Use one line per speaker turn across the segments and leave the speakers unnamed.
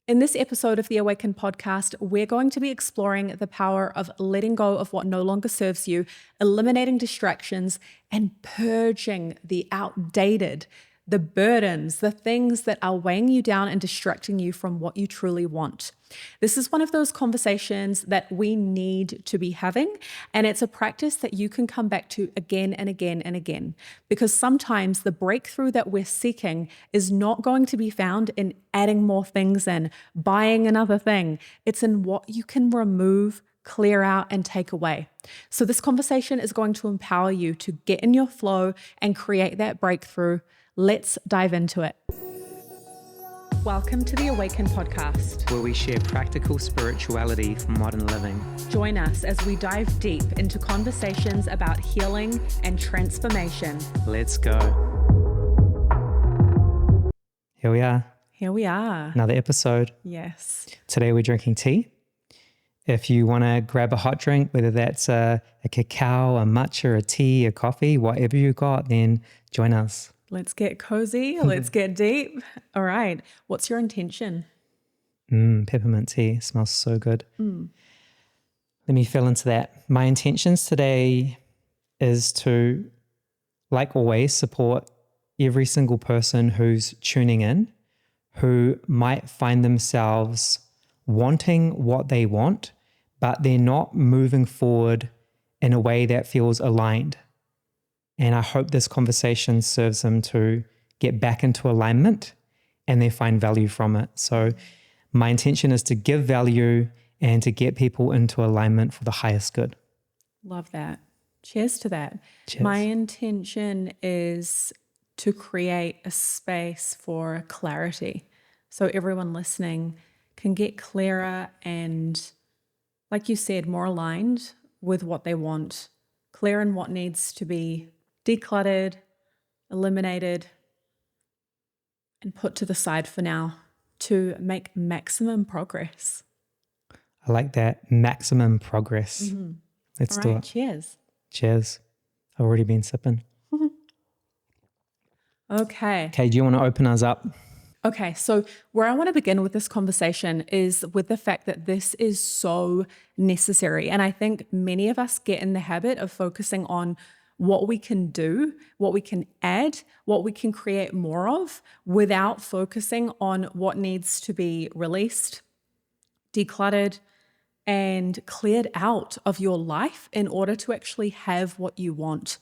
In this episode of the Awaken Podcast, we're going to be exploring the power of letting go of what no longer serves you, eliminating distractions, and purging the outdated, the burdens, the things that are weighing you down and distracting you from what you truly want. This is one of those conversations that we need to be having, and it's a practice that you can come back to again and again and again, because sometimes the breakthrough that we're seeking is not going to be found in adding more things in, buying another thing. It's in what you can remove, clear out, and take away. So this conversation is going to empower you to get in your flow and create that breakthrough. Let's dive into it. Welcome to the Awaken Podcast,
where we share practical spirituality for modern living.
Join us as we dive deep into conversations about healing and transformation.
Let's go. Here we are.
Here we are.
Another episode.
Yes.
Today we're drinking tea. If you want to grab a hot drink, whether that's a cacao, a matcha, a tea, a coffee, whatever you got, then join us.
Let's get cozy. Let's get deep. All right. What's your intention?
Peppermint tea. Smells so good. Let me fill into that. My intentions today is to, like always, support every single person who's tuning in, who might find themselves wanting what they want, but they're not moving forward in a way that feels aligned. And I hope this conversation serves them to get back into alignment and they find value from it. So my intention is to give value and to get people into alignment for the highest good.
Love that. Cheers to that.
Cheers.
My intention is to create a space for clarity. So everyone listening can get clearer and, like you said, more aligned with what they want, clear in what needs to be decluttered, eliminated, and put to the side for now to make maximum progress.
I like that. Maximum progress. Let's do it.
Cheers.
Cheers. I've already been sipping.
Okay.
Okay, do you want to open us up?
Okay, so where I want to begin with this conversation is with the fact that this is so necessary. And I think many of us get in the habit of focusing on what we can do, what we can add, what we can create more of, without focusing on what needs to be released, decluttered, and cleared out of your life in order to actually have what you want.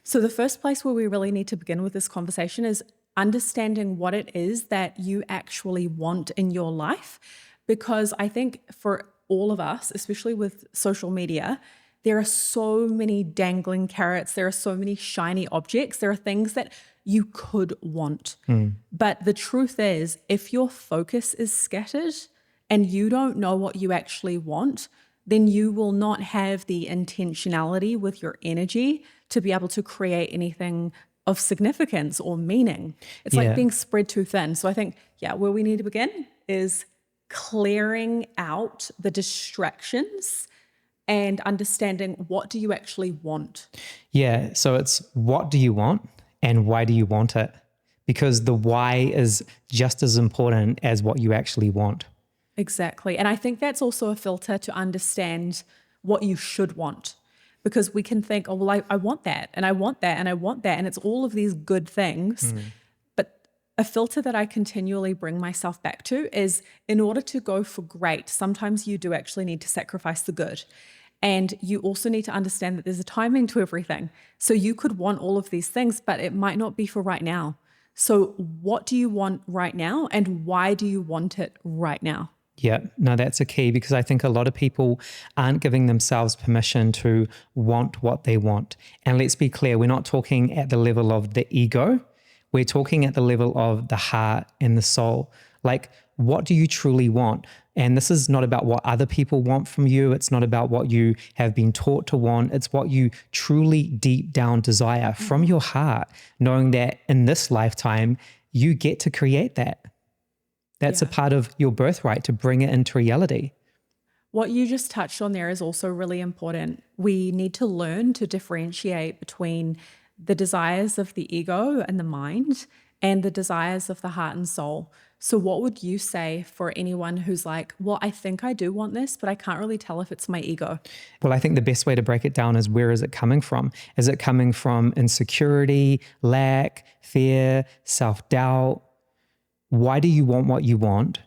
So the first place where we really need to begin with this conversation is understanding what it is that you actually want in your life. Because I think for all of us, especially with social media, there are so many dangling carrots. There are so many shiny objects. There are things that you could want. But the truth is, if your focus is scattered and you don't know what you actually want, then you will not have the intentionality with your energy to be able to create anything of significance or meaning. It's like being spread too thin. So I think, where we need to begin is clearing out the distractions and understanding, what do you actually want?
Yeah, so it's what do you want and why do you want it? Because the why is just as important as what you actually want.
Exactly. And I think that's also a filter to understand what you should want. Because we can think, oh, well, I want that, and I want that, and I want that. And it's all of these good things. But a filter that I continually bring myself back to is, in order to go for great, sometimes you do actually need to sacrifice the good. And you also need to understand that there's a timing to everything. So you could want all of these things, but it might not be for right now. So what do you want right now? And why do you want it right now?
Yeah, no, that's a key, because I think a lot of people aren't giving themselves permission to want what they want. And let's be clear, we're not talking at the level of the ego. We're talking at the level of the heart and the soul. Like, what do you truly want? And this is not about what other people want from you. It's not about what you have been taught to want. It's what you truly deep down desire from your heart, knowing that in this lifetime, you get to create that. That's a part of your birthright to bring it into reality.
What you just touched on there is also really important. We need to learn to differentiate between the desires of the ego and the mind and the desires of the heart and soul. So what would you say for anyone who's like, well, I think I do want this, but I can't really tell if it's my ego?
Well, I think the best way to break it down is, where is it coming from? Is it coming from insecurity, lack, fear, self-doubt? Why do you want what you want?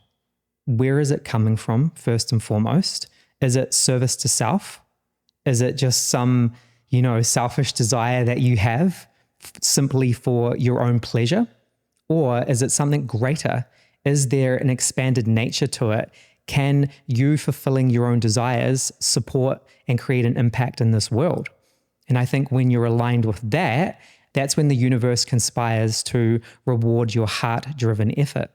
Where is it coming from, first and foremost? Is it service to self? Is it just some, selfish desire that you have simply for your own pleasure? Or is it something greater? Is there an expanded nature to it? Can you fulfilling your own desires support and create an impact in this world? And I think when you're aligned with that, that's when the universe conspires to reward your heart-driven effort.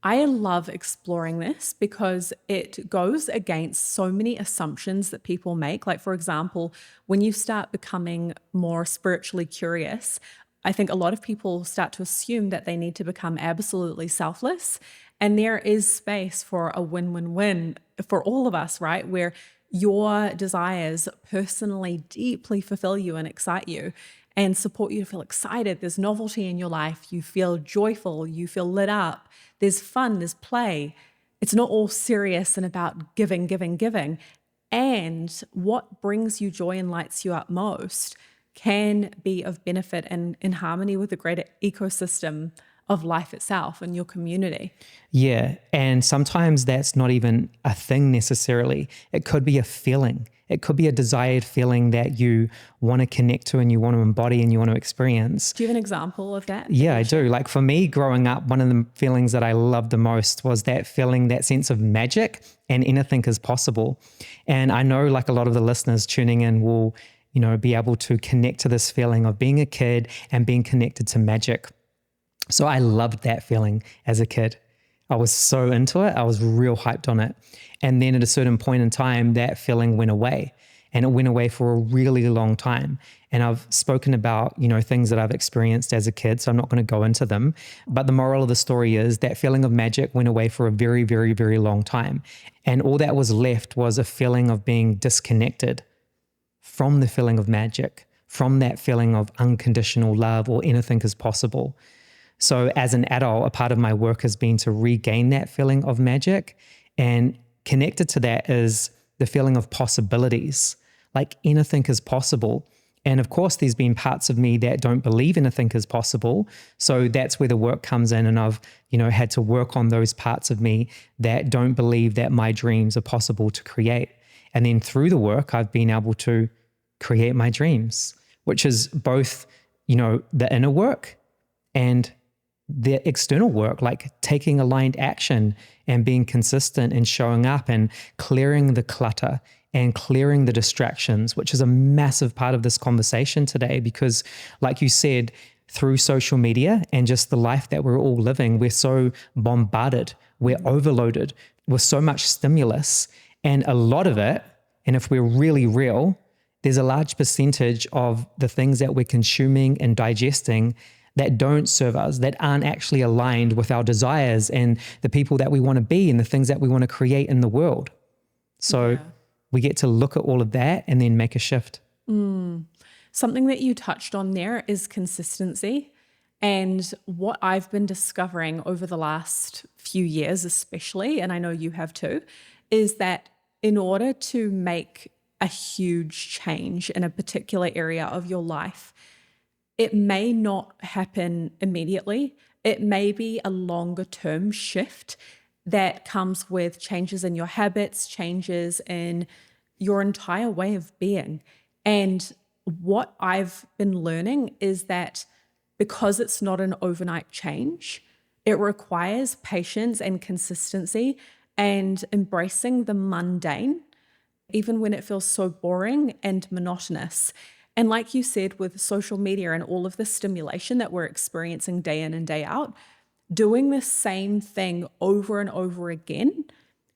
I love exploring this because it goes against so many assumptions that people make. Like, for example, when you start becoming more spiritually curious, I think a lot of people start to assume that they need to become absolutely selfless. And there is space for a win-win-win for all of us, right? Where your desires personally deeply fulfill you and excite you and support you to feel excited. There's novelty in your life. You feel joyful. You feel lit up. There's fun. There's play. It's not all serious and about giving, giving, giving. And what brings you joy and lights you up most can be of benefit and in harmony with the greater ecosystem of life itself and your community.
Yeah. And sometimes that's not even a thing necessarily. It could be a feeling. It could be a desired feeling that you want to connect to and you want to embody and you want to experience.
Do you have an example of that?
Yeah, I do. Like for me growing up, one of the feelings that I loved the most was that feeling, that sense of magic and anything is possible. And I know like a lot of the listeners tuning in will, be able to connect to this feeling of being a kid and being connected to magic. So I loved that feeling as a kid. I was so into it. I was real hyped on it. And then at a certain point in time, that feeling went away, and it went away for a really long time. And I've spoken about, things that I've experienced as a kid, so I'm not going to go into them. But the moral of the story is that feeling of magic went away for a very, very, very long time. And all that was left was a feeling of being disconnected from the feeling of magic, from that feeling of unconditional love or anything is possible. So as an adult, a part of my work has been to regain that feeling of magic, and connected to that is the feeling of possibilities, like anything is possible. And of course, there's been parts of me that don't believe anything is possible. So that's where the work comes in. And I've, had to work on those parts of me that don't believe that my dreams are possible to create. And then through the work, I've been able to create my dreams, which is both, the inner work and the external work, like taking aligned action and being consistent and showing up and clearing the clutter and clearing the distractions, which is a massive part of this conversation today. Because like you said, through social media and just the life that we're all living, we're so bombarded, we're overloaded with so much stimulus, and a lot of it, and if we're really real, there's a large percentage of the things that we're consuming and digesting that don't serve us, that aren't actually aligned with our desires and the people that we want to be and the things that we want to create in the world. So we get to look at all of that and then make a shift.
Something that you touched on there is consistency. And what I've been discovering over the last few years especially, and I know you have too, is that in order to make a huge change in a particular area of your life, it may not happen immediately. It may be a longer term shift that comes with changes in your habits, changes in your entire way of being. And what I've been learning is that because it's not an overnight change, it requires patience and consistency and embracing the mundane, even when it feels so boring and monotonous. And like you said, with social media and all of the stimulation that we're experiencing day in and day out, doing the same thing over and over again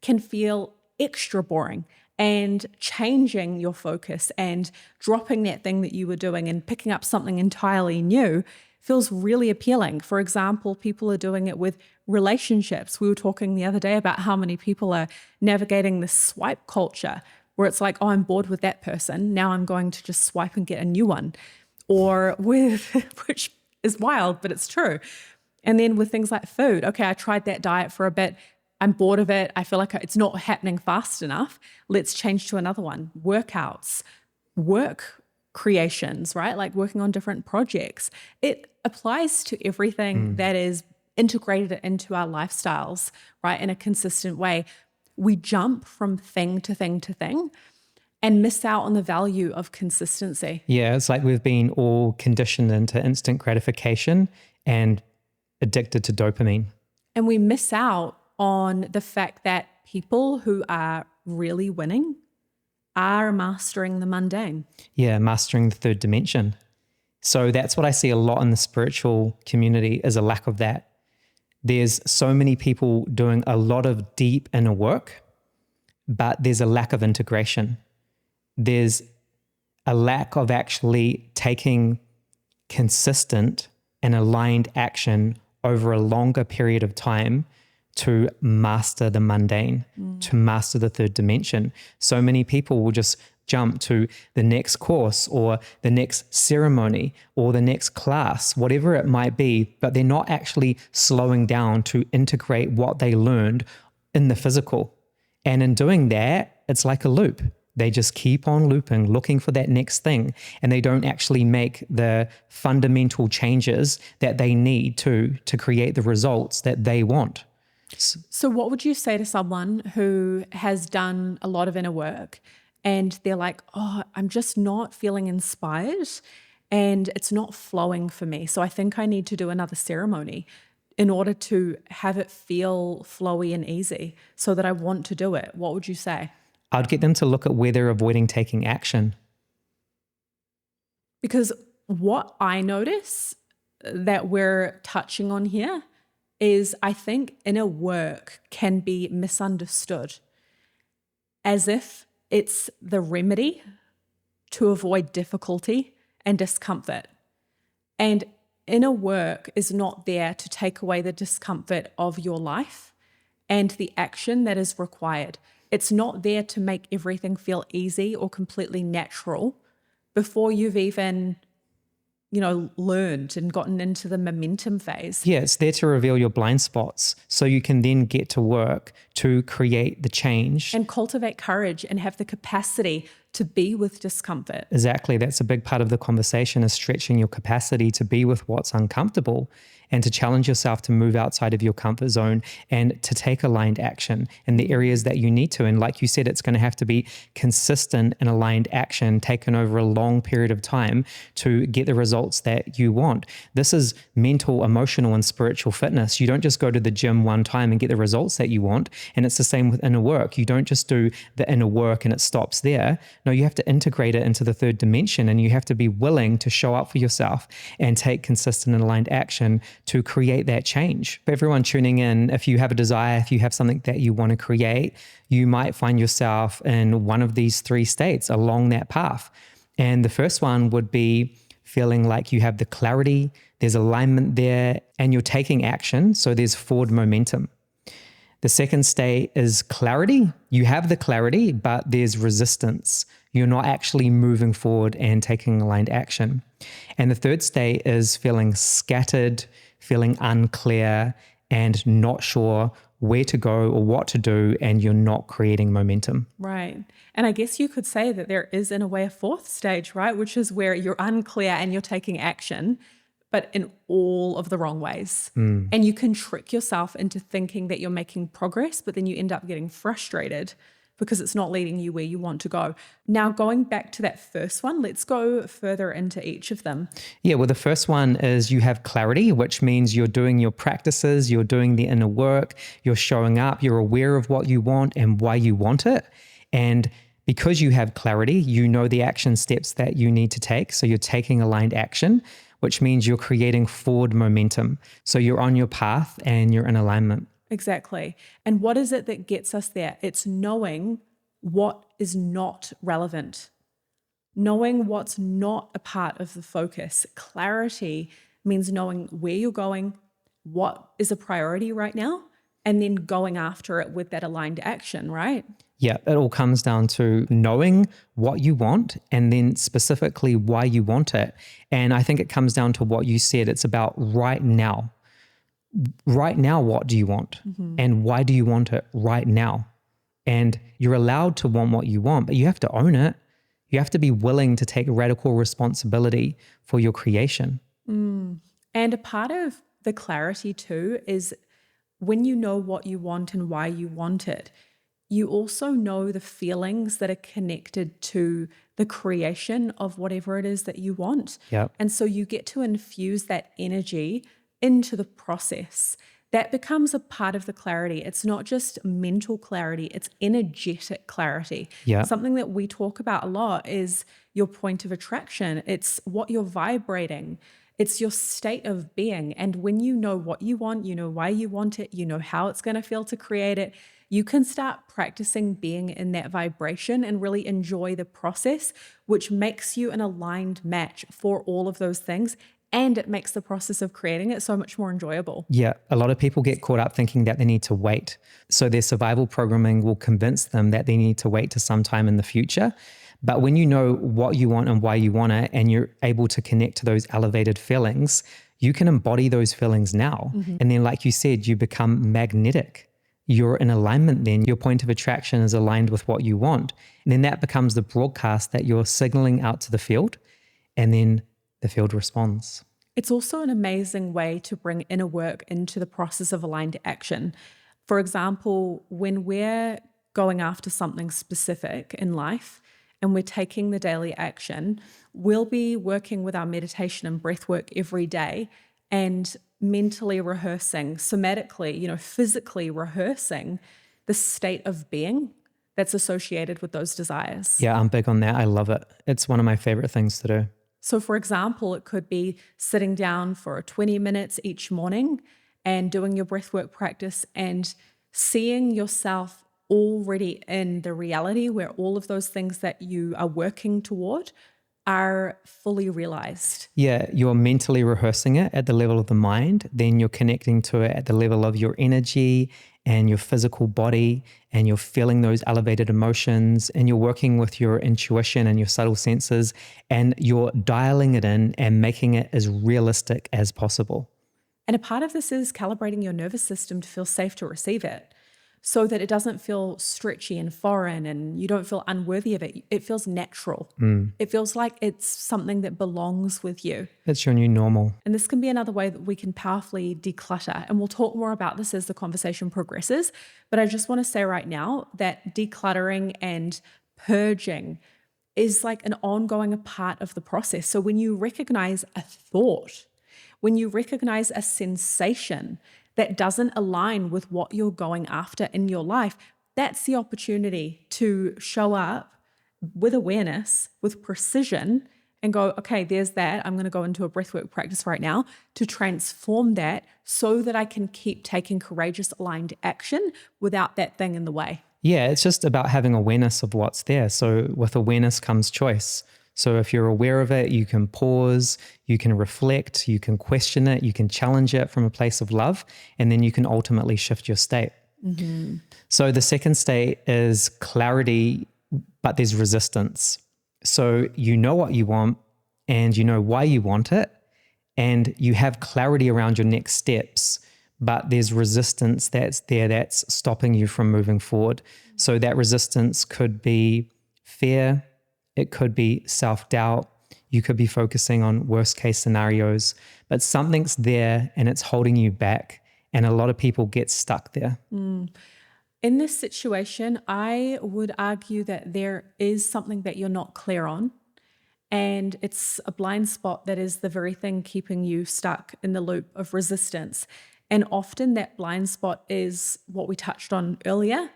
can feel extra boring, and changing your focus and dropping that thing that you were doing and picking up something entirely new feels really appealing. For example, people are doing it with relationships. We were talking the other day about how many people are navigating this swipe culture where it's like, oh, I'm bored with that person. Now I'm going to just swipe and get a new one. Or with, which is wild, but it's true. And then with things like food, okay, I tried that diet for a bit. I'm bored of it. I feel like it's not happening fast enough. Let's change to another one. Workouts, work creations, right? Like working on different projects. It applies to everything that is integrated into our lifestyles, right? In a consistent way. We jump from thing to thing to thing and miss out on the value of consistency.
Yeah, it's like we've been all conditioned into instant gratification and addicted to dopamine.
And we miss out on the fact that people who are really winning are mastering the mundane.
Yeah, mastering the third dimension. So that's what I see a lot in the spiritual community, is a lack of that. There's so many people doing a lot of deep inner work, but there's a lack of integration. There's a lack of actually taking consistent and aligned action over a longer period of time to master the mundane, to master the third dimension. So many people will just jump to the next course or the next ceremony or the next class, whatever it might be, but they're not actually slowing down to integrate what they learned in the physical. And in doing that, it's like a loop. They just keep on looping, looking for that next thing, and they don't actually make the fundamental changes that they need to create the results that they want.
So what would you say to someone who has done a lot of inner work and they're like, oh, I'm just not feeling inspired and it's not flowing for me. So I think I need to do another ceremony in order to have it feel flowy and easy so that I want to do it. What would you say?
I'd get them to look at where they're avoiding taking action.
Because what I notice that we're touching on here is I think inner work can be misunderstood as if it's the remedy to avoid difficulty and discomfort. And inner work is not there to take away the discomfort of your life and the action that is required. It's not there to make everything feel easy or completely natural before you've even learned and gotten into the momentum phase.
Yeah, it's there to reveal your blind spots so you can then get to work to create the change.
And cultivate courage and have the capacity to be with discomfort.
Exactly. That's a big part of the conversation, is stretching your capacity to be with what's uncomfortable and to challenge yourself to move outside of your comfort zone and to take aligned action in the areas that you need to. And like you said, it's going to have to be consistent and aligned action taken over a long period of time to get the results that you want. This is mental, emotional, and spiritual fitness. You don't just go to the gym one time and get the results that you want. And it's the same with inner work. You don't just do the inner work and it stops there. No, you have to integrate it into the third dimension, and you have to be willing to show up for yourself and take consistent and aligned action to create that change. For everyone tuning in, if you have a desire, if you have something that you want to create, you might find yourself in one of these three states along that path. And the first one would be feeling like you have the clarity, there's alignment there, and you're taking action. So there's forward momentum. The second state is clarity. You have the clarity, but there's resistance. You're not actually moving forward and taking aligned action. And the third state is feeling scattered, feeling unclear, and not sure where to go or what to do, and you're not creating momentum.
Right. And I guess you could say that there is, in a way, a fourth stage, right? Which is where you're unclear and you're taking action, but in all of the wrong ways. And you can trick yourself into thinking that you're making progress, but then you end up getting frustrated because it's not leading you where you want to go. Now, going back to that first one, let's go further into each of them.
Yeah, well, the first one is you have clarity, which means you're doing your practices, you're doing the inner work, you're showing up, you're aware of what you want and why you want it. And because you have clarity, you know the action steps that you need to take. So you're taking aligned action, which means you're creating forward momentum. So you're on your path and you're in alignment.
Exactly. And what is it that gets us there? It's knowing what is not relevant, knowing what's not a part of the focus. Clarity means knowing where you're going, what is a priority right now, and then going after it with that aligned action, right?
Yeah, it all comes down to knowing what you want and then specifically why you want it. And I think it comes down to what you said. It's about right now. right now, what do you want? And why do you want it right now? And you're allowed to want what you want, but you have to own it. You have to be willing to take radical responsibility for your creation.
And a part of the clarity too is when you know what you want and why you want it, you also know the feelings that are connected to the creation of whatever it is that you want.
Yep.
And so you get to infuse that energy into the process. That becomes a part of the clarity. It's not just mental clarity, it's energetic clarity.
Yeah.
Something that we talk about a lot is your point of attraction. It's what you're vibrating. It's your state of being. And when you know what you want, you know why you want it, you know how it's going to feel to create it, you can start practicing being in that vibration and really enjoy the process, which makes you an aligned match for all of those things. And it makes the process of creating it so much more enjoyable.
Yeah. A lot of people get caught up thinking that they need to wait. So their survival programming will convince them that they need to wait to sometime in the future. But when you know what you want and why you want it, and you're able to connect to those elevated feelings, you can embody those feelings now. And then, like you said, you become magnetic. You're in alignment then. Your point of attraction is aligned with what you want. And then that becomes the broadcast that you're signaling out to the field. And then the field responds.
It's also an amazing way to bring inner work into the process of aligned action. For example, when we're going after something specific in life and we're taking the daily action, we'll be working with our meditation and breath work every day and mentally rehearsing, somatically, physically rehearsing the state of being that's associated with those desires.
Yeah, I'm big on that. I love it. It's one of my favorite things to do.
So for example, it could be sitting down for 20 minutes each morning and doing your breathwork practice and seeing yourself already in the reality where all of those things that you are working toward are fully realized.
Yeah, you're mentally rehearsing it at the level of the mind, then you're connecting to it at the level of your energy and your physical body, and you're feeling those elevated emotions, and you're working with your intuition and your subtle senses, and you're dialing it in and making it as realistic as possible.
And a part of this is calibrating your nervous system to feel safe to receive it, so that it doesn't feel stretchy and foreign and you don't feel unworthy of it. It feels natural. It feels like it's something that belongs with you.
It's your new normal.
And this can be another way that we can powerfully declutter. And we'll talk more about this as the conversation progresses. But I just want to say right now that decluttering and purging is like an ongoing part of the process. So when you recognize a thought, when you recognize a sensation that doesn't align with what you're going after in your life, that's the opportunity to show up with awareness, with precision, and go, okay, there's that. I'm going to go into a breathwork practice right now to transform that so that I can keep taking courageous, aligned action without that thing in the way.
Yeah, it's just about having awareness of what's there. So with awareness comes choice. So if you're aware of it, you can pause, you can reflect, you can question it, you can challenge it from a place of love, and then you can ultimately shift your state. So the second state is clarity, but there's resistance. So you know what you want and you know why you want it, and you have clarity around your next steps, but there's resistance that's there that's stopping you from moving forward. So that resistance could be fear, it could be self-doubt, you could be focusing on worst case scenarios, but something's there and it's holding you back. And a lot of people get stuck there.
In this situation, I would argue that there is something that you're not clear on, and it's a blind spot that is the very thing keeping you stuck in the loop of resistance. And often that blind spot is what we touched on earlier.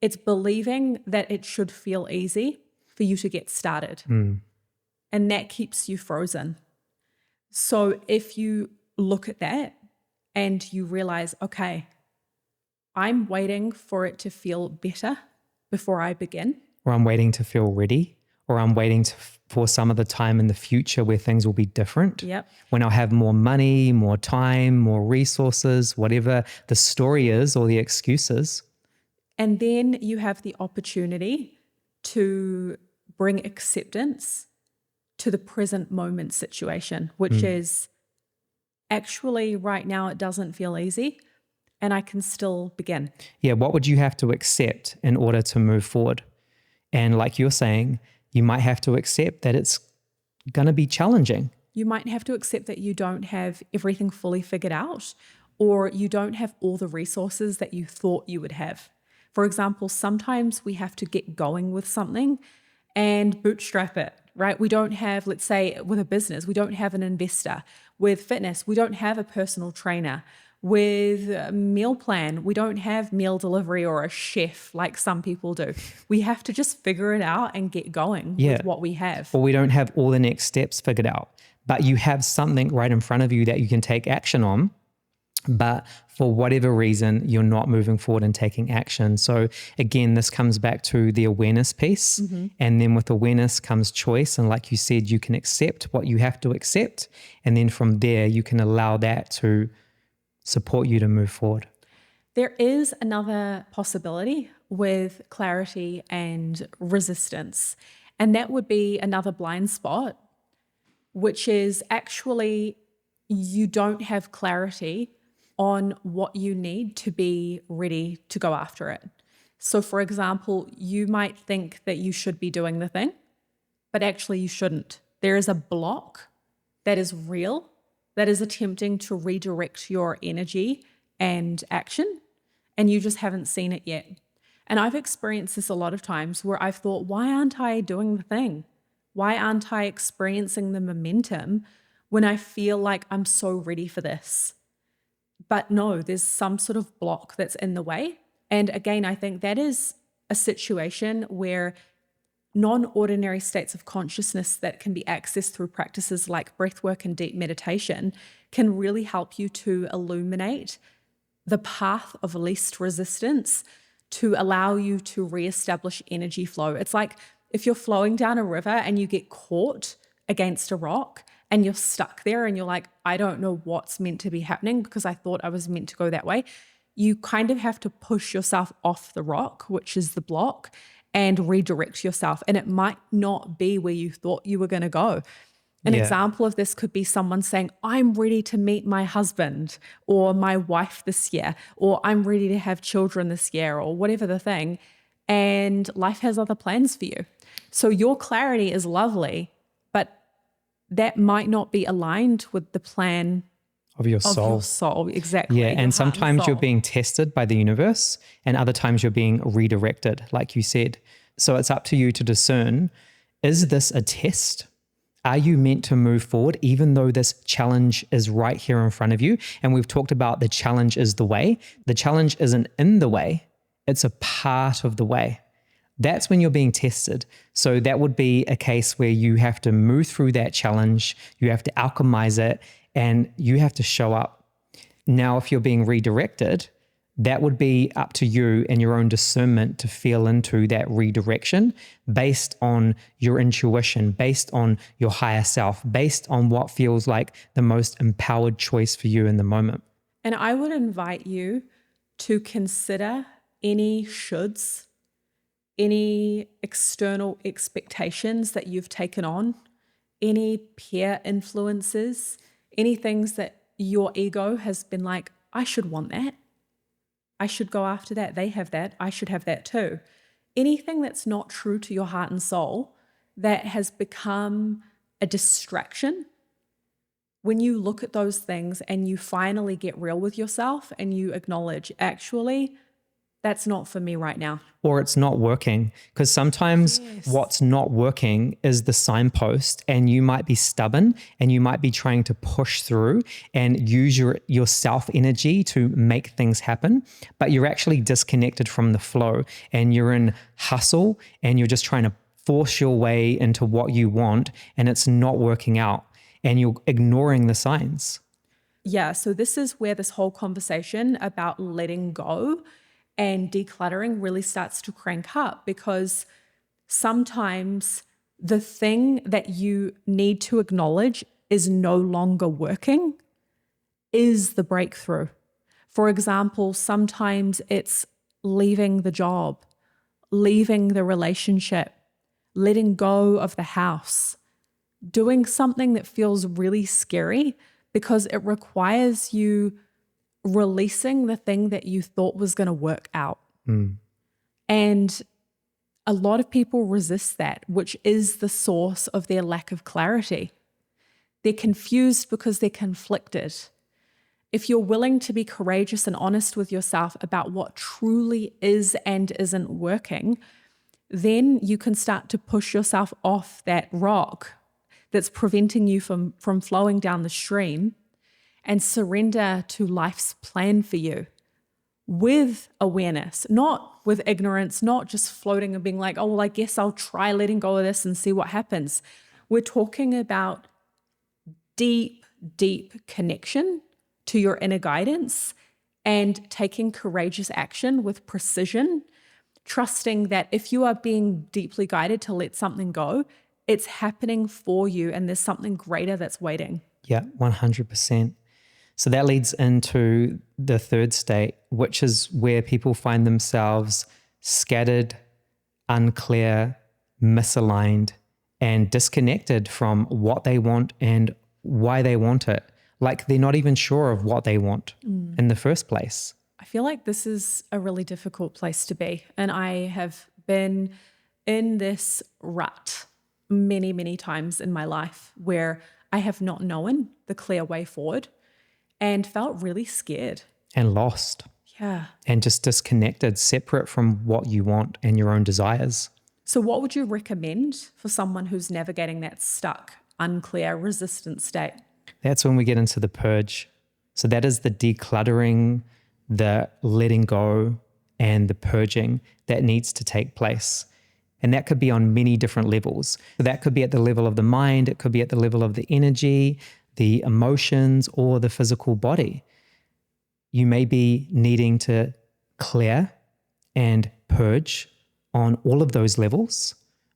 It's believing that it should feel easy for you to get started. And that keeps you frozen. So if you look at that and you realize, okay, I'm waiting for it to feel better before I begin.
Or I'm waiting to feel ready, or I'm waiting for some of the time in the future where things will be different.
Yep.
When I'll have more money, more time, more resources, whatever the story is or the excuses.
And then you have the opportunity to bring acceptance to the present moment situation, which is actually right now it doesn't feel easy and I can still begin.
Yeah, what would you have to accept in order to move forward? And like you're saying, you might have to accept that it's going to be challenging.
You might have to accept that you don't have everything fully figured out, or you don't have all the resources that you thought you would have. For example, sometimes we have to get going with something and bootstrap it, right? We don't have, let's say with a business, we don't have an investor. With fitness, we don't have a personal trainer. With a meal plan, we don't have meal delivery or a chef like some people do. We have to just figure it out and get going with what we have.
Or we don't have all the next steps figured out, but you have something right in front of you that you can take action on. But for whatever reason, you're not moving forward and taking action. So again, this comes back to the awareness piece. And then with awareness comes choice. And like you said, you can accept what you have to accept. And then from there, you can allow that to support you to move forward.
There is another possibility with clarity and resistance. And that would be another blind spot, which is actually you don't have clarity on what you need to be ready to go after it. So for example, you might think that you should be doing the thing, but actually you shouldn't. There is a block that is real, that is attempting to redirect your energy and action, and you just haven't seen it yet. And I've experienced this a lot of times where I've thought, why aren't I doing the thing? Why aren't I experiencing the momentum when I feel like I'm so ready for this? But no, there's some sort of block that's in the way. And again, I think that is a situation where non-ordinary states of consciousness that can be accessed through practices like breathwork and deep meditation can really help you to illuminate the path of least resistance to allow you to reestablish energy flow. It's like if you're flowing down a river and you get caught against a rock and you're stuck there and you're like, I don't know what's meant to be happening because I thought I was meant to go that way. You kind of have to push yourself off the rock, which is the block, and redirect yourself. And it might not be where you thought you were going to go. An example of this could be someone saying, I'm ready to meet my husband or my wife this year, or I'm ready to have children this year, or whatever the thing. And life has other plans for you. So your clarity is lovely, but that might not be aligned with the plan
of your soul.
Exactly.
Yeah, and sometimes you're being tested by the universe and other times you're being redirected, like you said. So it's up to you to discern, is this a test? Are you meant to move forward even though this challenge is right here in front of you? And we've talked about the challenge is the way. The challenge isn't in the way. It's a part of the way. That's when you're being tested. So that would be a case where you have to move through that challenge, you have to alchemize it, and you have to show up. Now, if you're being redirected, that would be up to you and your own discernment to feel into that redirection based on your intuition, based on your higher self, based on what feels like the most empowered choice for you in the moment.
And I would invite you to consider any shoulds, any external expectations that you've taken on, any peer influences, any things that your ego has been like, I should want that. I should go after that. They have that. I should have that too. Anything that's not true to your heart and soul that has become a distraction, when you look at those things and you finally get real with yourself and you acknowledge, actually, that's not for me right now.
Or it's not working. Because sometimes what's not working is the signpost, and you might be stubborn and you might be trying to push through and use your self energy to make things happen, but you're actually disconnected from the flow and you're in hustle and you're just trying to force your way into what you want and it's not working out and you're ignoring the signs.
Yeah, so this is where this whole conversation about letting go and decluttering really starts to crank up, because sometimes the thing that you need to acknowledge is no longer working is the breakthrough. For example, sometimes it's leaving the job, leaving the relationship, letting go of the house, doing something that feels really scary, because it requires you releasing the thing that you thought was going to work out. And a lot of people resist that, which is the source of their lack of clarity. They're confused because they're conflicted. If you're willing to be courageous and honest with yourself about what truly is and isn't working, then you can start to push yourself off that rock that's preventing you from flowing down the stream and surrender to life's plan for you with awareness, not with ignorance, not just floating and being like, oh, well, I guess I'll try letting go of this and see what happens. We're talking about deep, deep connection to your inner guidance and taking courageous action with precision, trusting that if you are being deeply guided to let something go, it's happening for you and there's something greater that's waiting.
Yeah, 100%. So that leads into the third state, which is where people find themselves scattered, unclear, misaligned, and disconnected from what they want and why they want it. Like they're not even sure of what they want in the first place.
I feel like this is a really difficult place to be. And I have been in this rut many, many times in my life where I have not known the clear way forward and felt really scared.
And lost.
Yeah.
And just disconnected, separate from what you want and your own desires.
So what would you recommend for someone who's navigating that stuck, unclear, resistant state?
That's when we get into the purge. So that is the decluttering, the letting go, and the purging that needs to take place. And that could be on many different levels. So that could be at the level of the mind, it could be at the level of the energy, the emotions, or the physical body. You may be needing to clear and purge on all of those levels,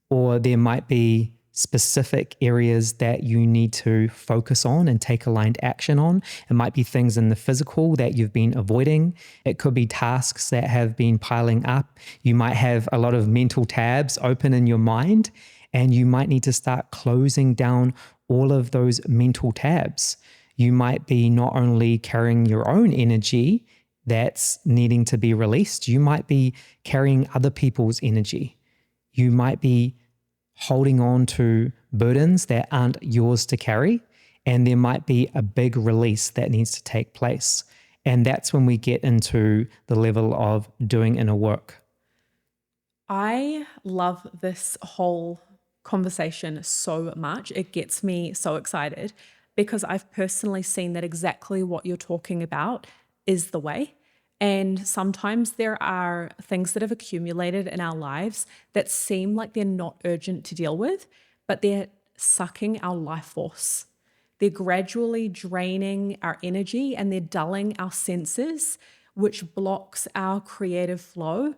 or there might be specific areas that you need to focus on and take aligned action on. It might be things in the physical that you've been avoiding. It could be tasks that have been piling up. You might have a lot of mental tabs open in your mind, and you might need to start closing down all of those mental tabs. You might be not only carrying your own energy that's needing to be released, you might be carrying other people's energy. You might be holding on to burdens that aren't yours to carry, and there might be a big release that needs to take place. And that's when we get into the level of doing inner work.
I love this whole conversation so much. It gets me so excited because I've personally seen that exactly what you're talking about is the way. And sometimes there are things that have accumulated in our lives that seem like they're not urgent to deal with, but they're sucking our life force. They're gradually draining our energy and they're dulling our senses, which blocks our creative flow.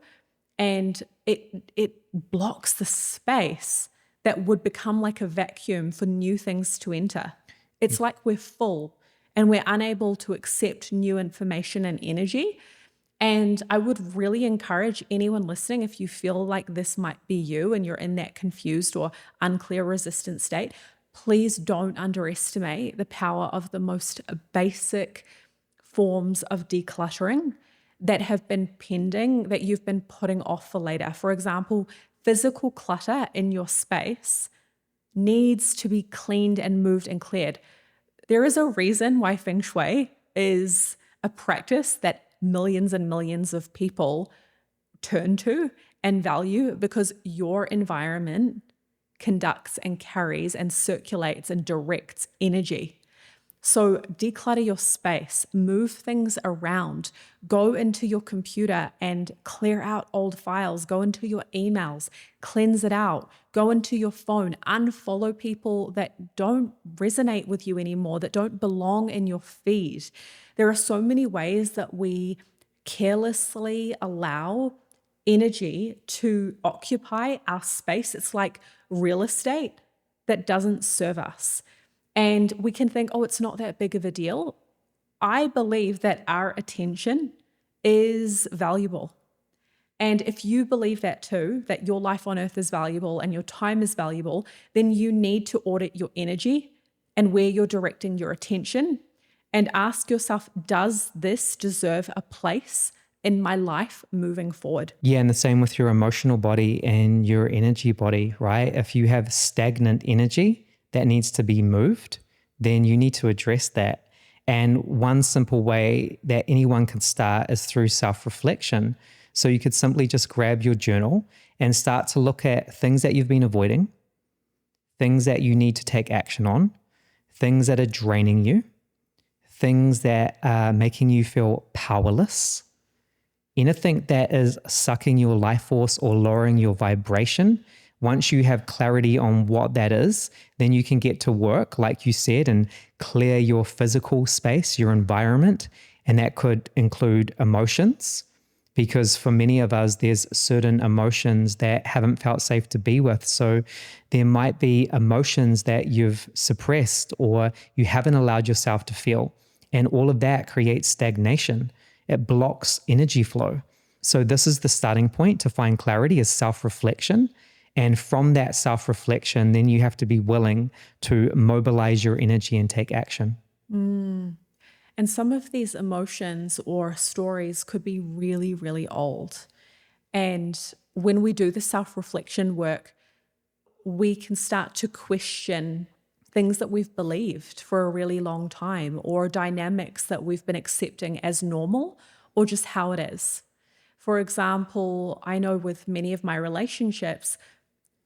And it blocks the space that would become like a vacuum for new things to enter. It's like we're full and we're unable to accept new information and energy. And I would really encourage anyone listening, if you feel like this might be you and you're in that confused or unclear resistant state, please don't underestimate the power of the most basic forms of decluttering that have been pending, that you've been putting off for later. For example, physical clutter in your space needs to be cleaned and moved and cleared. There is a reason why Feng Shui is a practice that millions and millions of people turn to and value, because your environment conducts and carries and circulates and directs energy. So declutter your space, move things around, go into your computer and clear out old files, go into your emails, cleanse it out, go into your phone, unfollow people that don't resonate with you anymore, that don't belong in your feed. There are so many ways that we carelessly allow energy to occupy our space. It's like real estate that doesn't serve us. And we can think, oh, it's not that big of a deal. I believe that our attention is valuable. And if you believe that too, that your life on earth is valuable and your time is valuable, then you need to audit your energy and where you're directing your attention and ask yourself, does this deserve a place in my life moving forward?
Yeah, and the same with your emotional body and your energy body, right? If you have stagnant energy that needs to be moved, then you need to address that. And one simple way that anyone can start is through self-reflection. So you could simply just grab your journal and start to look at things that you've been avoiding, things that you need to take action on, things that are draining you, things that are making you feel powerless, anything that is sucking your life force or lowering your vibration. Once you have clarity on what that is, then you can get to work, like you said, and clear your physical space, your environment. And that could include emotions, because for many of us, there's certain emotions that haven't felt safe to be with. So there might be emotions that you've suppressed or you haven't allowed yourself to feel. And all of that creates stagnation. It blocks energy flow. So this is the starting point to find clarity, is self-reflection. And from that self-reflection, then you have to be willing to mobilize your energy and take action.
And some of these emotions or stories could be really, really old. And when we do the self-reflection work, we can start to question things that we've believed for a really long time, or dynamics that we've been accepting as normal, or just how it is. For example, I know with many of my relationships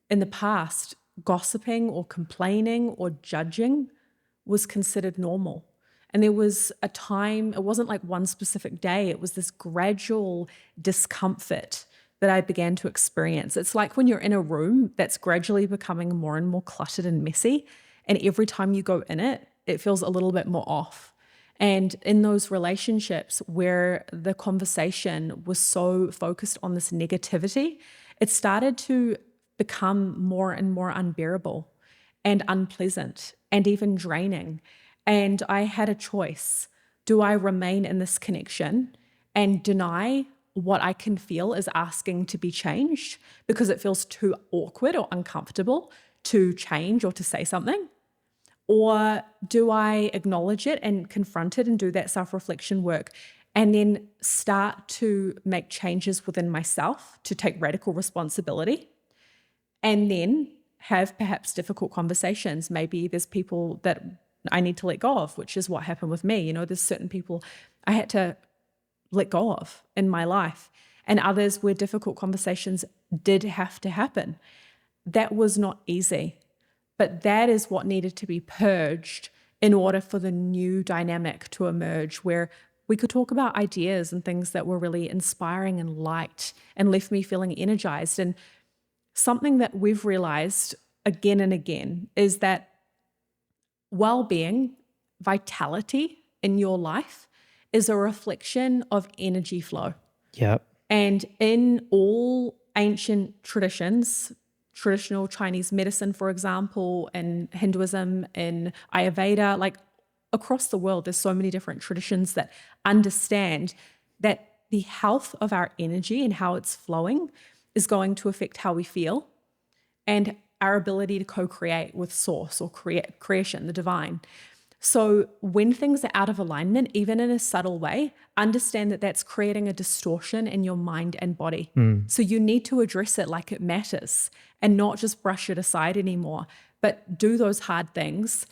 in the past, gossiping or complaining or judging was considered normal. And there was a time, it wasn't like one specific day, it was this gradual discomfort that I began to experience. It's like when you're in a room that's gradually becoming more and more cluttered and messy, and every time you go in it, it feels a little bit more off. And in those relationships where the conversation was so focused on this negativity, it started to become more and more unbearable and unpleasant and even draining. And I had a choice. Do I remain in this connection and deny what I can feel is asking to be changed because it feels too awkward or uncomfortable to change or to say something? Or do I acknowledge it and confront it and do that self-reflection work and then start to make changes within myself to take radical responsibility, and then have perhaps difficult conversations? Maybe there's people that I need to let go of, which is what happened with me. You know, there's certain people I had to let go of in my life, and others where difficult conversations did have to happen. That was not easy, but that is what needed to be purged in order for the new dynamic to emerge, where we could talk about ideas and things that were really inspiring and liked and left me feeling energized. And something that we've realized again and again is that well-being, vitality in your life is a reflection of energy flow.
Yep.
And in all ancient traditions, traditional Chinese medicine, for example, in Hinduism, in Ayurveda, like across the world, there's so many different traditions that understand that the health of our energy and how it's flowing is going to affect how we feel and our ability to co-create with source or creation, the divine. So when things are out of alignment, even in a subtle way, understand that that's creating a distortion in your mind and body. So you need to address it like it matters and not just brush it aside anymore, but do those hard things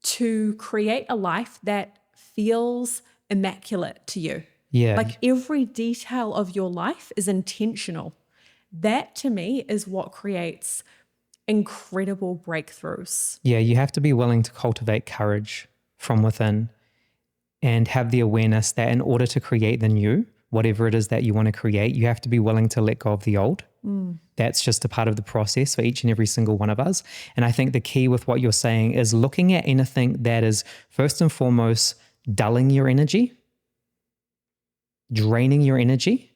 to create a life that feels immaculate to you.
Yeah.
Like every detail of your life is intentional. That to me is what creates incredible breakthroughs.
Yeah, you have to be willing to cultivate courage from within and have the awareness that in order to create the new, whatever it is that you want to create, you have to be willing to let go of the old. That's just a part of the process for each and every single one of us. And I think the key with what you're saying is looking at anything that is first and foremost dulling your energy, draining your energy,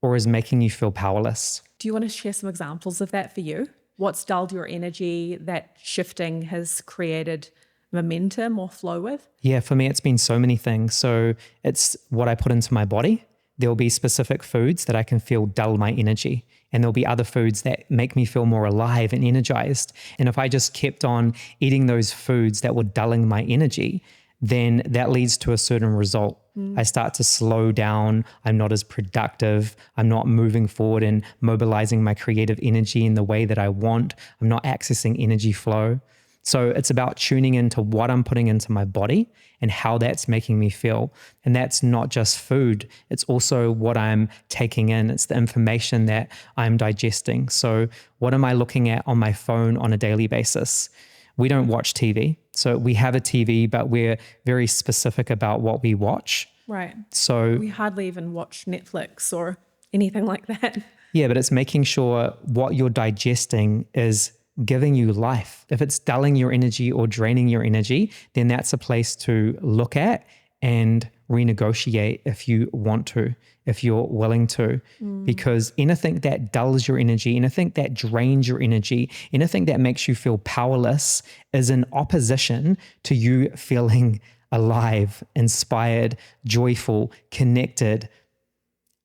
or is making you feel powerless.
Do you want to share some examples of that for you? What's dulled your energy that shifting has created momentum or flow with?
Yeah, for me, it's been so many things. So it's what I put into my body. There'll be specific foods that I can feel dull my energy. And there'll be other foods that make me feel more alive and energized. And if I just kept on eating those foods that were dulling my energy, then that leads to a certain result. I start to slow down. I'm not as productive. I'm not moving forward and mobilizing my creative energy in the way that I want. I'm not accessing energy flow. So it's about tuning into what I'm putting into my body and how that's making me feel. And that's not just food. It's also what I'm taking in. It's the information that I'm digesting. So what am I looking at on my phone on a daily basis? We don't watch TV. So we have a TV, but we're very specific about what we watch.
Right.
So
we hardly even watch Netflix or anything like that.
yeah, but it's making sure what you're digesting is giving you life. If it's dulling your energy or draining your energy, then that's a place to look at and renegotiate if you want to, if you're willing to, because anything that dulls your energy, anything that drains your energy, anything that makes you feel powerless is in opposition to you feeling alive, inspired, joyful, connected,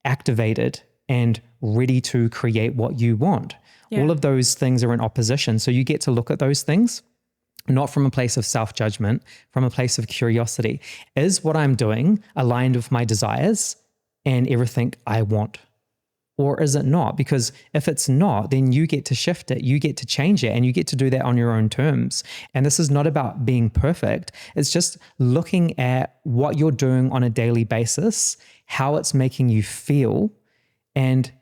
activated, and ready to create what you want.
Yeah.
All of those things are in opposition. So you get to look at those things not from a place of self-judgment, from a place of curiosity. Is what I'm doing aligned with my desires and everything I want? Or is it not? Because if it's not, then you get to shift it, you get to change it, and you get to do that on your own terms. And this is not about being perfect. It's just looking at what you're doing on a daily basis, how it's making you feel, and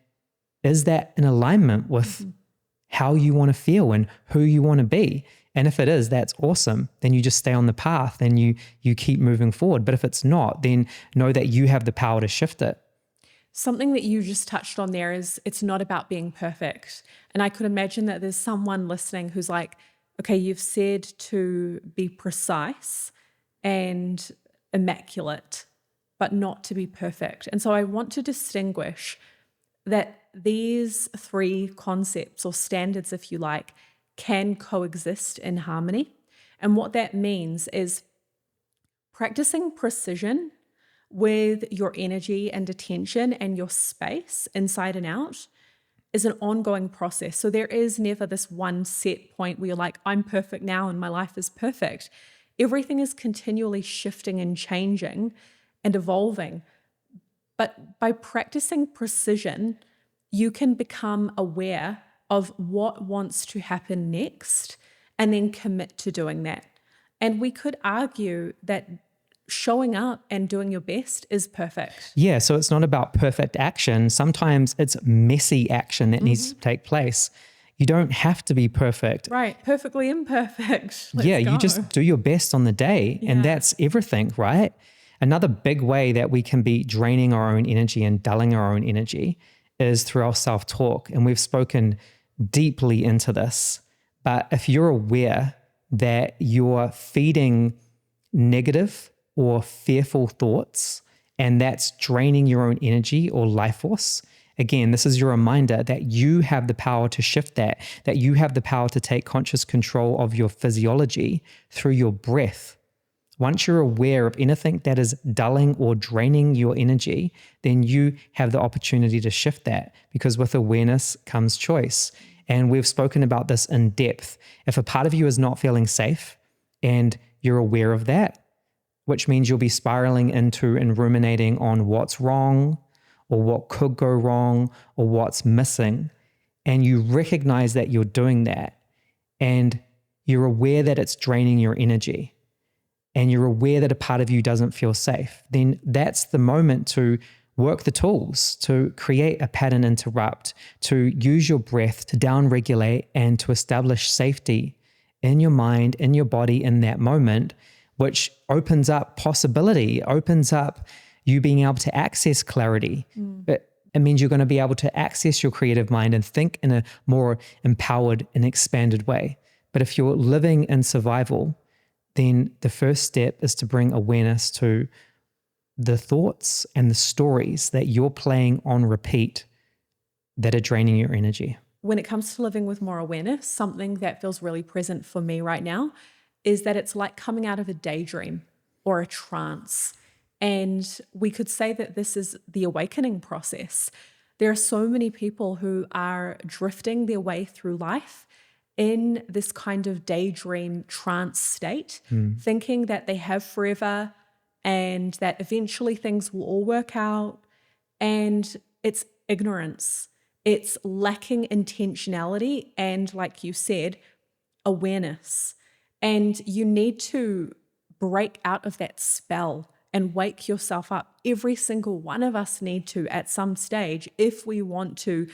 is that in alignment with how you want to feel and who you want to be? And if it is, that's awesome. Then you just stay on the path and you keep moving forward. But if it's not, then know that you have the power to shift it.
Something that you just touched on there is it's not about being perfect. And I could imagine that there's someone listening who's like, okay, you've said to be precise and immaculate, but not to be perfect. And so I want to distinguish that these three concepts or standards, if you like, can coexist in harmony. And what that means is practicing precision with your energy and attention and your space inside and out is an ongoing process. So there is never this one set point where you're like, I'm perfect now and my life is perfect. Everything is continually shifting and changing and evolving. But by practicing precision, you can become aware of what wants to happen next and then commit to doing that. And we could argue that showing up and doing your best is perfect.
Yeah, so it's not about perfect action. Sometimes it's messy action that needs to take place. You don't have to be perfect.
Right, perfectly imperfect. Let's
Yeah,
go.
you just do your best on the day, and that's everything, right? Another big way that we can be draining our own energy and dulling our own energy is through our self-talk. And we've spoken deeply into this. But if you're aware that you're feeding negative or fearful thoughts, and that's draining your own energy or life force, again, this is your reminder that you have the power to shift that you have the power to take conscious control of your physiology through your breath. Once you're aware of anything that is dulling or draining your energy, then you have the opportunity to shift that, because with awareness comes choice. And we've spoken about this in depth. If a part of you is not feeling safe and you're aware of that, which means you'll be spiraling into and ruminating on what's wrong or what could go wrong or what's missing, and you recognize that you're doing that, and you're aware that it's draining your energy, and you're aware that a part of you doesn't feel safe, then that's the moment to work the tools, to create a pattern interrupt, to use your breath to downregulate and to establish safety in your mind, in your body in that moment, which opens up possibility, opens up you being able to access clarity. It means you're going to be able to access your creative mind and think in a more empowered and expanded way. But if you're living in survival, then the first step is to bring awareness to the thoughts and the stories that you're playing on repeat that are draining your energy.
When it comes to living with more awareness, something that feels really present for me right now is that it's like coming out of a daydream or a trance. And we could say that this is the awakening process. There are so many people who are drifting their way through life in this kind of daydream trance state, thinking that they have forever and that eventually things will all work out. And it's ignorance. It's lacking intentionality and, like you said, awareness. And you need to break out of that spell and wake yourself up. Every single one of us need to at some stage, if we want to,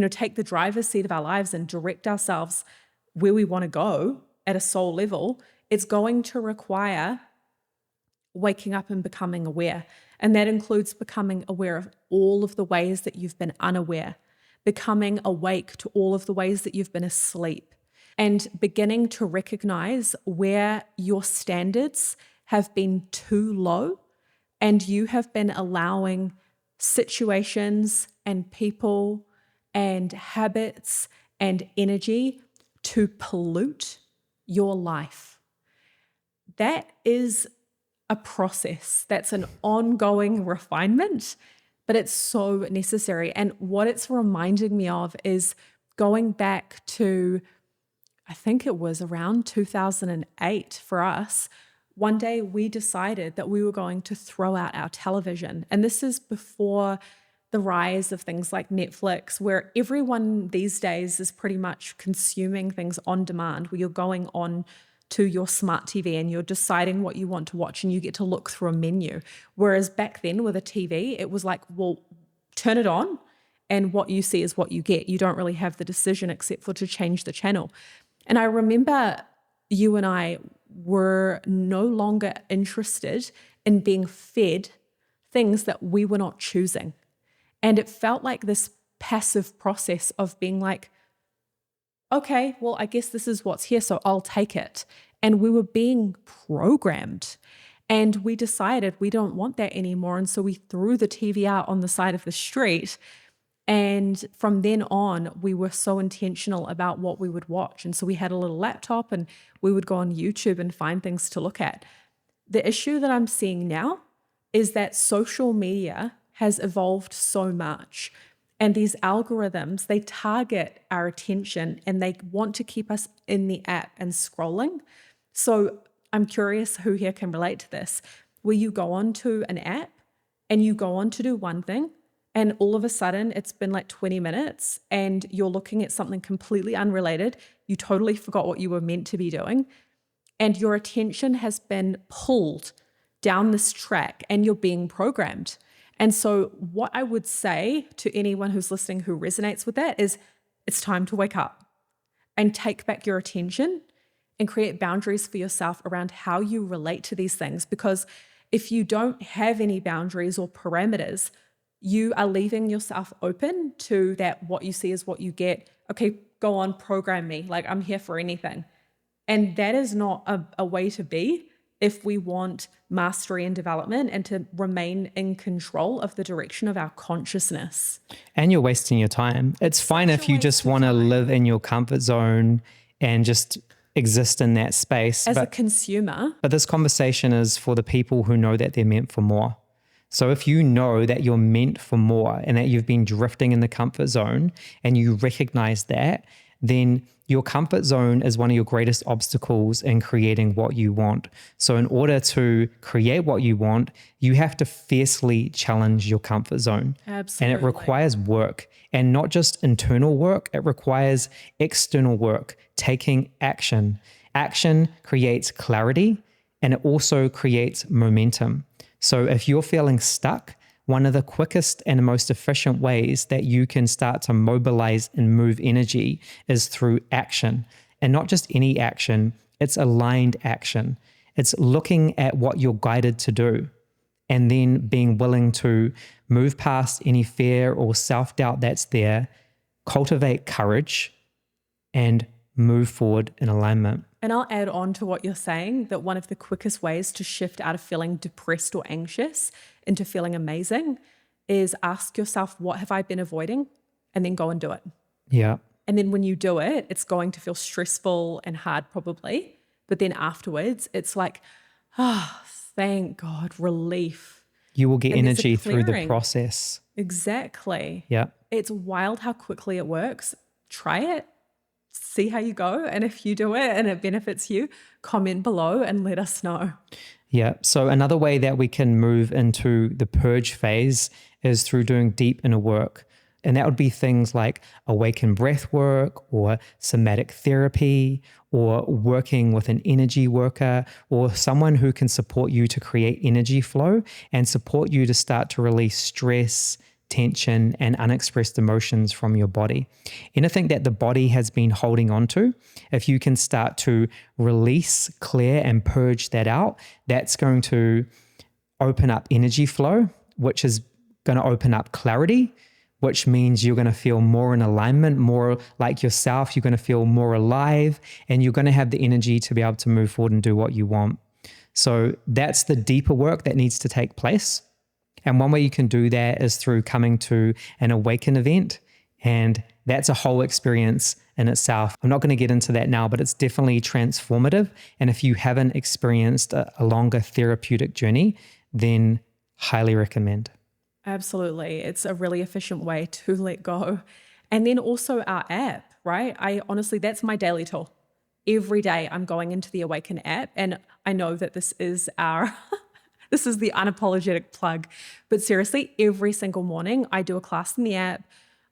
take the driver's seat of our lives and direct ourselves where we want to go at a soul level. It's going to require waking up and becoming aware. And that includes becoming aware of all of the ways that you've been unaware, becoming awake to all of the ways that you've been asleep, and beginning to recognize where your standards have been too low and you have been allowing situations and people and habits and energy to pollute your life. That is a process. That's an ongoing refinement, but it's so necessary. And what it's reminding me of is going back to, I think it was around 2008 for us. One day we decided that we were going to throw out our television. And this is before the rise of things like Netflix, where everyone these days is pretty much consuming things on demand, where you're going on to your smart TV and you're deciding what you want to watch and you get to look through a menu. Whereas back then with a TV, it was like, well, turn it on and what you see is what you get. You don't really have the decision except for to change the channel. And I remember you and I were no longer interested in being fed things that we were not choosing. And it felt like this passive process of being like, okay, well, I guess this is what's here, so I'll take it. And we were being programmed. And we decided we don't want that anymore. And so we threw the TV out on the side of the street. And from then on, we were so intentional about what we would watch. And so we had a little laptop and we would go on YouTube and find things to look at. The issue that I'm seeing now is that social media has evolved so much. And these algorithms, they target our attention and they want to keep us in the app and scrolling. So I'm curious who here can relate to this, where you go onto an app and you go on to do one thing, and all of a sudden it's been like 20 minutes and you're looking at something completely unrelated. You totally forgot what you were meant to be doing. And your attention has been pulled down this track and you're being programmed. And so what I would say to anyone who's listening who resonates with that is it's time to wake up and take back your attention and create boundaries for yourself around how you relate to these things. Because if you don't have any boundaries or parameters, you are leaving yourself open to that what you see is what you get. Okay, go on, program me. Like I'm here for anything. And that is not a way to be if we want mastery and development and to remain in control of the direction of our consciousness.
And you're wasting your time. It's fine if you just want to live in your comfort zone and just exist in that space.
As a consumer.
But this conversation is for the people who know that they're meant for more. So if you know that you're meant for more and that you've been drifting in the comfort zone and you recognize that, then your comfort zone is one of your greatest obstacles in creating what you want. So in order to create what you want, you have to fiercely challenge your comfort zone.
Absolutely.
And it requires work, and not just internal work, it requires external work, taking action. Action creates clarity and it also creates momentum. So if you're feeling stuck, one of the quickest and most efficient ways that you can start to mobilize and move energy is through action. And not just any action, it's aligned action. It's looking at what you're guided to do and then being willing to move past any fear or self-doubt that's there, cultivate courage, and move forward in alignment.
And I'll add on to what you're saying that one of the quickest ways to shift out of feeling depressed or anxious into feeling amazing is ask yourself, what have I been avoiding? And then go and do it.
Yeah.
And then when you do it, it's going to feel stressful and hard probably. But then afterwards, it's like, thank God, relief.
You will get energy through the process.
Exactly.
Yeah.
It's wild how quickly it works. Try it. see how you go. And if you do it and it benefits you, comment below and let us know.
Yeah. So another way that we can move into the purge phase is through doing deep inner work. And that would be things like awaken breath work or somatic therapy or working with an energy worker or someone who can support you to create energy flow and support you to start to release stress, tension, and unexpressed emotions from your body. Anything that the body has been holding on to, if you can start to release, clear, and purge that out, that's going to open up energy flow, which is going to open up clarity, which means you're going to feel more in alignment, more like yourself. You're going to feel more alive, and you're going to have the energy to be able to move forward and do what you want. So that's the deeper work that needs to take place. And one way you can do that is through coming to an Awaken event. And that's a whole experience in itself. I'm not going to get into that now, but it's definitely transformative. And if you haven't experienced a longer therapeutic journey, then highly recommend.
Absolutely. It's a really efficient way to let go. And then also our app, right? I honestly, that's my daily tool. Every day I'm going into the Awaken app, and I know that this is our this is the unapologetic plug, but seriously, every single morning I do a class in the app.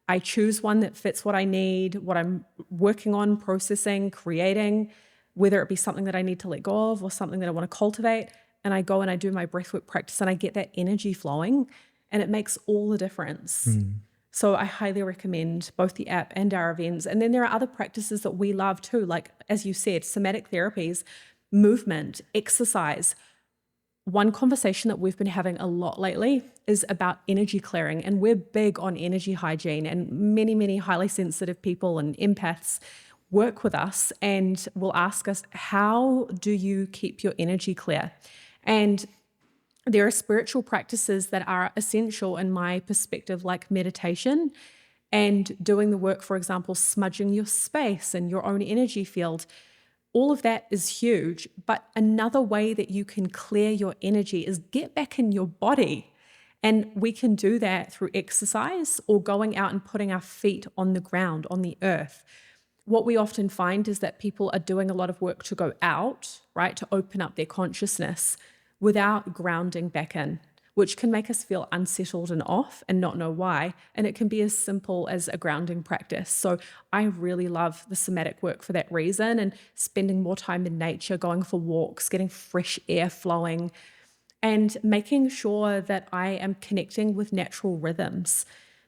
I choose one that fits what I need, what I'm working on, processing, creating, whether it be something that I need to let go of or something that I want to cultivate. And I go and I do my breathwork practice and I get that energy flowing, and it makes all the difference. So I highly recommend both the app and our events. And then there are other practices that we love too, like, as you said, somatic therapies, movement, exercise. One conversation that we've been having a lot lately is about energy clearing, and we're big on energy hygiene, and many, many highly sensitive people and empaths work with us and will ask us, how do you keep your energy clear? And there are spiritual practices that are essential in my perspective, like meditation and doing the work, for example, smudging your space and your own energy field. All of that is huge. But another way that you can clear your energy is get back in your body. And we can do that through exercise or going out and putting our feet on the ground, on the earth. What we often find is that people are doing a lot of work to go out, right, to open up their consciousness without grounding back in, which can make us feel unsettled and off and not know why. And it can be as simple as a grounding practice. So I really love the somatic work for that reason, and spending more time in nature, going for walks, getting fresh air flowing, and making sure that I am connecting with natural rhythms.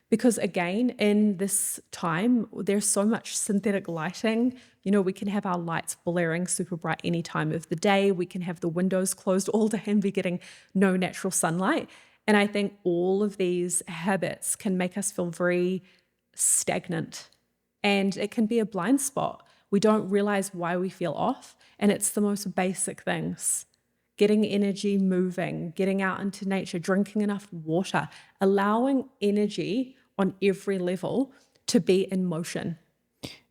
Because again, in this time, there's so much synthetic lighting. You know, we can have our lights blaring super bright any time of the day. We can have the windows closed all day and be getting no natural sunlight. And I think all of these habits can make us feel very stagnant. And it can be a blind spot. We don't realize why we feel off. And it's the most basic things. Getting energy moving, getting out into nature, drinking enough water, allowing energy on every level to be in motion.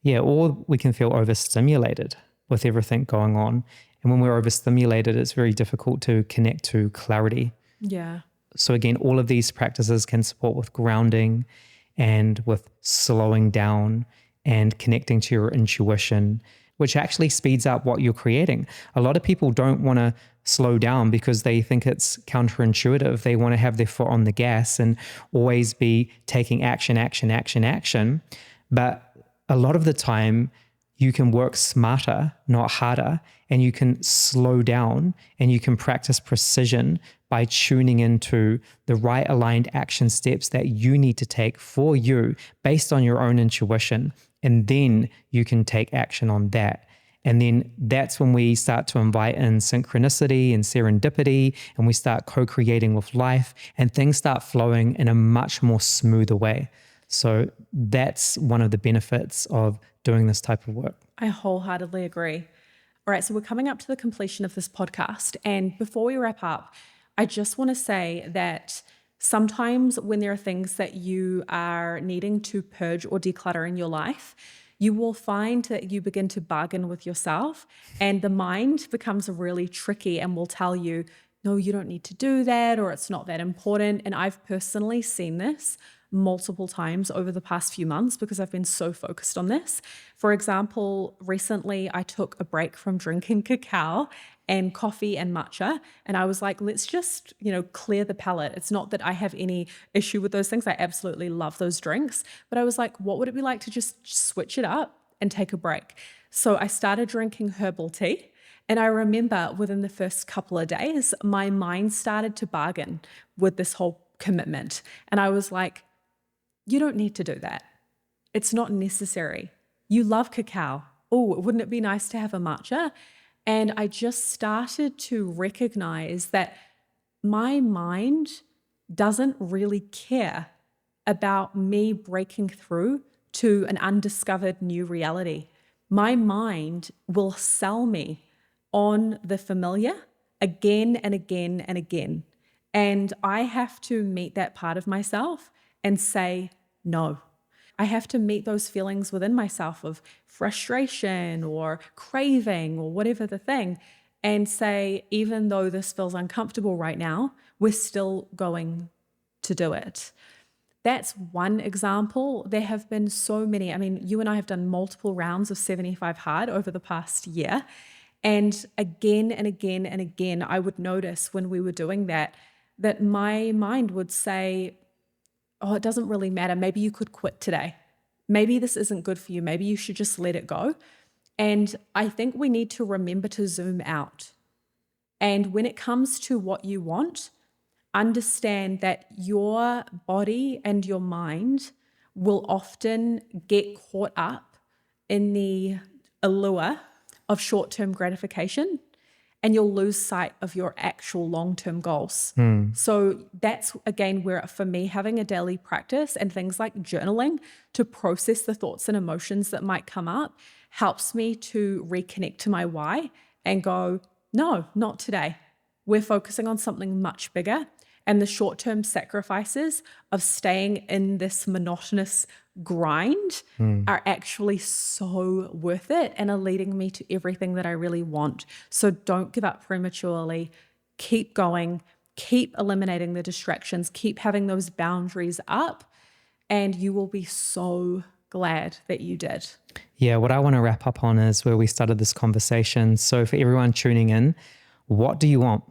Yeah, or we can feel overstimulated with everything going on. And when we're overstimulated, it's very difficult to connect to clarity.
Yeah.
So again, all of these practices can support with grounding and with slowing down and connecting to your intuition, which actually speeds up what you're creating. A lot of people don't want to slow down because they think it's counterintuitive. They want to have their foot on the gas and always be taking action, action, action, action. But a lot of the time, you can work smarter, not harder, and you can slow down and you can practice precision by tuning into the right aligned action steps that you need to take for you based on your own intuition. And then you can take action on that. And then that's when we start to invite in synchronicity and serendipity, and we start co-creating with life, and things start flowing in a much more smoother way. So that's one of the benefits of doing this type of work.
I wholeheartedly agree. All right, so we're coming up to the completion of this podcast. And before we wrap up, I just want to say that sometimes when there are things that you are needing to purge or declutter in your life, you will find that you begin to bargain with yourself, and the mind becomes really tricky and will tell you, no, you don't need to do that, or it's not that important. And I've personally seen this multiple times over the past few months because I've been so focused on this. For example, recently I took a break from drinking cacao and coffee and matcha. And I was like, let's just, clear the palate. It's not that I have any issue with those things. I absolutely love those drinks. But I was like, what would it be like to just switch it up and take a break? So I started drinking herbal tea. And I remember within the first couple of days, my mind started to bargain with this whole commitment. And I was like, you don't need to do that. It's not necessary. You love cacao. Oh, wouldn't it be nice to have a matcha? And I just started to recognize that my mind doesn't really care about me breaking through to an undiscovered new reality. My mind will sell me on the familiar again and again and again. And I have to meet that part of myself and say no. I have to meet those feelings within myself of frustration or craving or whatever the thing, and say, even though this feels uncomfortable right now, we're still going to do it. That's one example. There have been so many. I mean, you and I have done multiple rounds of 75 Hard over the past year. And again and again and again, I would notice when we were doing that my mind would say, oh, it doesn't really matter. Maybe you could quit today. Maybe this isn't good for you. Maybe you should just let it go. And I think we need to remember to zoom out. And when it comes to what you want, understand that your body and your mind will often get caught up in the allure of short-term gratification, and you'll lose sight of your actual long-term goals. So that's, again, where for me, having a daily practice and things like journaling to process the thoughts and emotions that might come up helps me to reconnect to my why and go, no, not today. We're focusing on something much bigger. And the short-term sacrifices of staying in this monotonous grind are actually so worth it and are leading me to everything that I really want. So don't give up prematurely. Keep going. Keep eliminating the distractions. Keep having those boundaries up, and you will be so glad that you did.
Yeah, what I want to wrap up on is where we started this conversation. So for everyone tuning in, what do you want?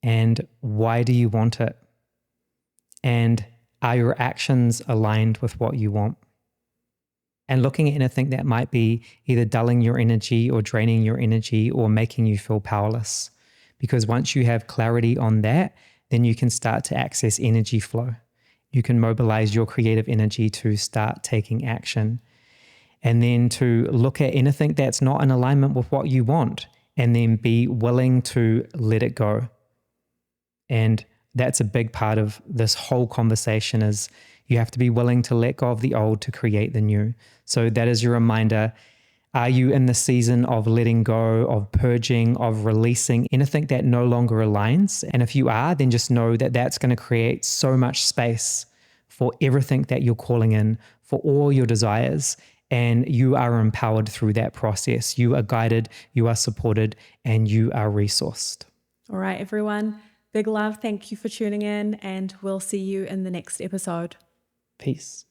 And why do you want it? And are your actions aligned with what you want? And looking at anything that might be either dulling your energy or draining your energy or making you feel powerless. Because once you have clarity on that, then you can start to access energy flow. You can mobilize your creative energy to start taking action. And then to look at anything that's not in alignment with what you want, and then be willing to let it go. And that's a big part of this whole conversation, is you have to be willing to let go of the old to create the new. So that is your reminder. Are you in the season of letting go, of purging, of releasing anything that no longer aligns? And if you are, then just know that that's going to create so much space for everything that you're calling in, for all your desires. And you are empowered through that process. You are guided, you are supported, and you are resourced.
All right, everyone. Big love. Thank you for tuning in, and we'll see you in the next episode.
Peace.